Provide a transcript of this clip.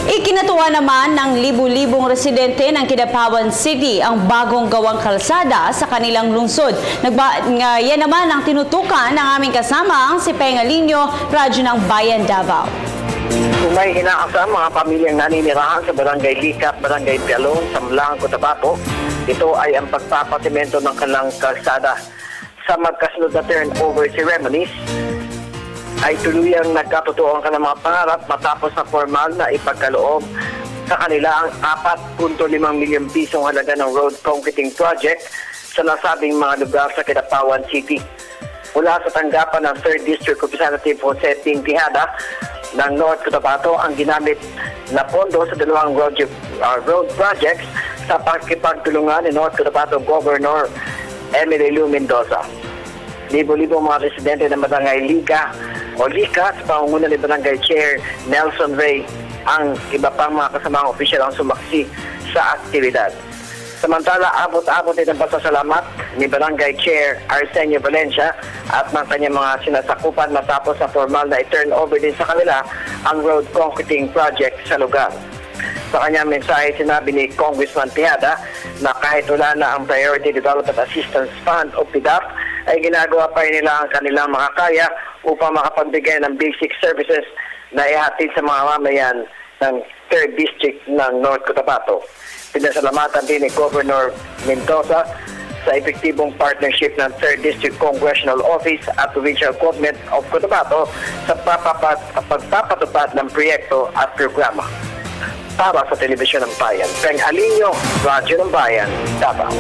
Ikinatuwa naman ng libu-libong residente ng Kidapawan City ang bagong gawang kalsada sa kanilang lungsod. Yan naman ang tinutukan ng aming kasamang si Pengalinyo, Radyo ng Bayan, Davao. Kung may inaasam mga pamilyang naninirahan sa Barangay Likat, Barangay Pialon, Samlaang, Cotabato, ito ay ang pagpapasimento ng kanilang kalsada. Sa magkasunod na turnover ceremonies, ay tuluyang nagkatotoo ang kanilang mga pangarap matapos na formal na ipagkaloob sa kanila ang 4.5 milyong pisong halaga ng road concreting project sa nasabing mga lugar sa Kidapawan City. Mula sa tanggapan ng 3rd District Representative Jose Ting Tejada ng North Cotabato ang ginamit na pondo sa dalawang road projects sa pagkipagtulungan ni North Cotabato Governor Emily Lou Mendoza. Libo-libo mga residente ng Barangay Lika sa pangunguna ni Barangay Chair Nelson Ray ang iba pang mga kasamang opisyal ang sumaksi sa aktibidad. Samantala, abot-abot din ang pasasalamat ni Barangay Chair Arsenio Valencia at ng kanyang mga sinasakupan matapos na formal na i-turn over din sa kanila ang road concreting project sa lugar. Sa kanyang mensahe, sinabi ni Congressman Tejada na kahit wala na ang Priority Development Assistance Fund o PDAP, ay ginagawa pa rin nila ang kanilang makakaya upang makapagbigay ng basic services na ihatid sa mga mamayan ng 3rd District ng North Cotabato. Pinasalamatan din ni Governor Mendoza sa epektibong partnership ng 3rd District Congressional Office at Provincial Government of Cotabato sa pagpapatupad ng proyekto at programa. Para sa Telebisyon ng Bayan, Pengalinyo, Radyo ng Bayan, Davao.